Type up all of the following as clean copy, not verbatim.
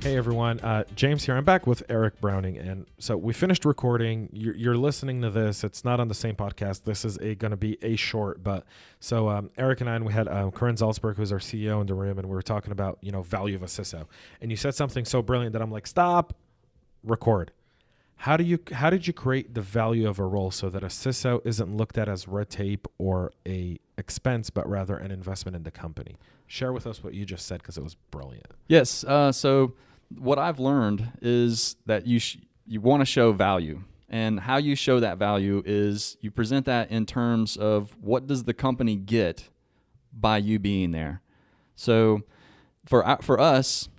Hey everyone, James here. I'm back with Eric Browning, and so we finished recording. You're listening to this. It's not on the same podcast. This is going to be a short, but so Eric and we had Corinne Salzberg, who's our CEO, in the room, and we were talking about value of a CISO. And you said something so brilliant that I'm like, stop, record. How did you create the value of a role so that a CISO isn't looked at as red tape or a expense, but rather an investment in the company? Share with us what you just said, because it was brilliant. Yes. So what I've learned is that you want to show value, and how you show that value is you present that in terms of what does the company get by you being there. So for us,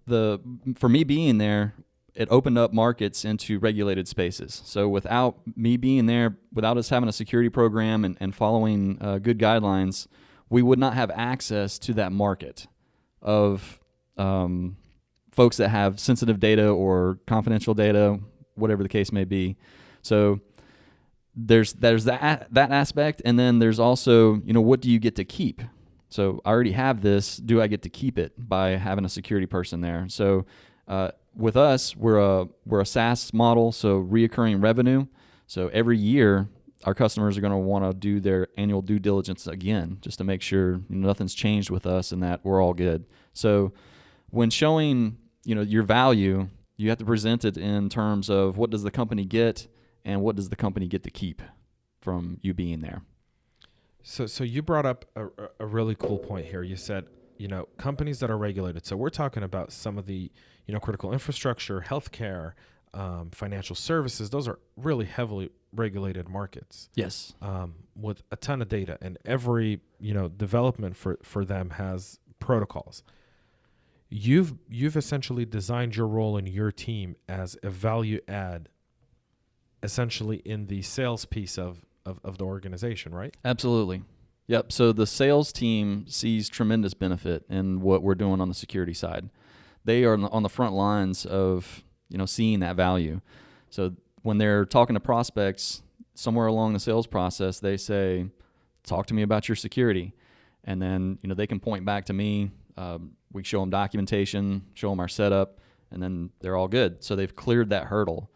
for me being there, it opened up markets into regulated spaces. So without me being there, without us having a security program and following good guidelines, we would not have access to that market of folks that have sensitive data or confidential data, whatever the case may be. So there's that aspect, and then there's also, what do you get to keep? So I already have this. Do I get to keep it by having a security person there? So with us, we're a SaaS model, so reoccurring revenue. So every year, our customers are going to want to do their annual due diligence again, just to make sure nothing's changed with us and that we're all good. So when showing your value, you have to present it in terms of what does the company get and what does the company get to keep from you being there. So you brought up a really cool point here. You said, companies that are regulated. So we're talking about some of the, critical infrastructure, healthcare, financial services. Those are really heavily regulated markets. Yes. With a ton of data, and every, development for them has protocols. You've essentially designed your role in your team as a value add, essentially in the sales piece of the organization, right? Absolutely. Yep. So the sales team sees tremendous benefit in what we're doing on the security side. They are on the front lines of, seeing that value. So when they're talking to prospects, somewhere along the sales process, they say, talk to me about your security. And then, they can point back to me. We show them documentation, show them our setup, and then they're all good. So they've cleared that hurdle.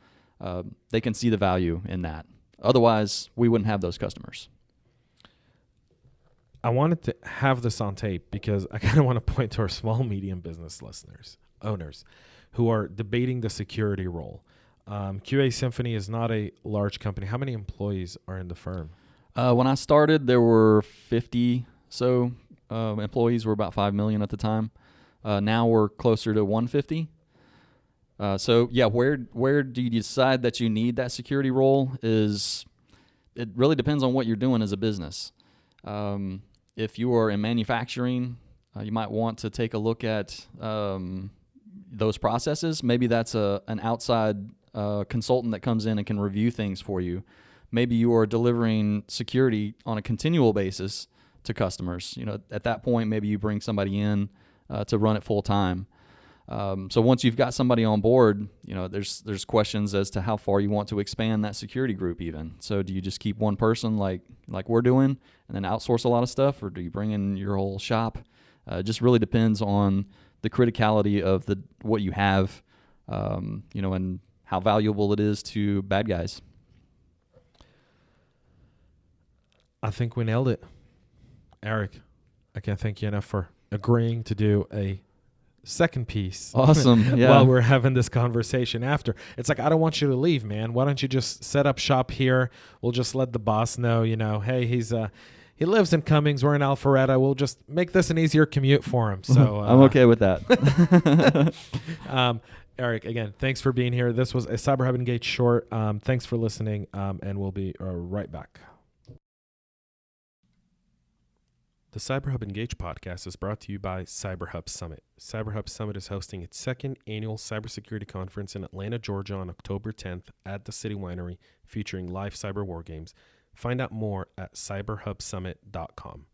They can see the value in that. Otherwise, we wouldn't have those customers. I wanted to have this on tape because I kind of want to point to our small, medium business owners who are debating the security role. QA Symphony is not a large company. How many employees are in the firm? When I started, there were 50 so employees. Were about 5 million at the time. Now we're closer to 150. So yeah, where do you decide that you need that security role? It really depends on what you're doing as a business. If you are in manufacturing, you might want to take a look at those processes. Maybe that's an outside consultant that comes in and can review things for you. Maybe you are delivering security on a continual basis to customers. At that point, maybe you bring somebody in to run it full time. So once you've got somebody on board, there's questions as to how far you want to expand that security group even. So do you just keep one person like we're doing and then outsource a lot of stuff, or do you bring in your whole shop? It just really depends on the criticality of what you have, and how valuable it is to bad guys. I think we nailed it. Eric, I can't thank you enough for agreeing to do a second piece. Awesome. Yeah. While we're having this conversation after. It's like, I don't want you to leave, man. Why don't you just set up shop here? We'll just let the boss know, hey, he lives in Cummings. We're in Alpharetta. We'll just make this an easier commute for him. So I'm okay with that. Eric, again, thanks for being here. This was a CyberHub Engage short. Thanks for listening, and we'll be right back. The CyberHub Engage podcast is brought to you by CyberHub Summit. CyberHub Summit is hosting its second annual cybersecurity conference in Atlanta, Georgia on October 10th at the City Winery, featuring live cyber war games. Find out more at cyberhubsummit.com.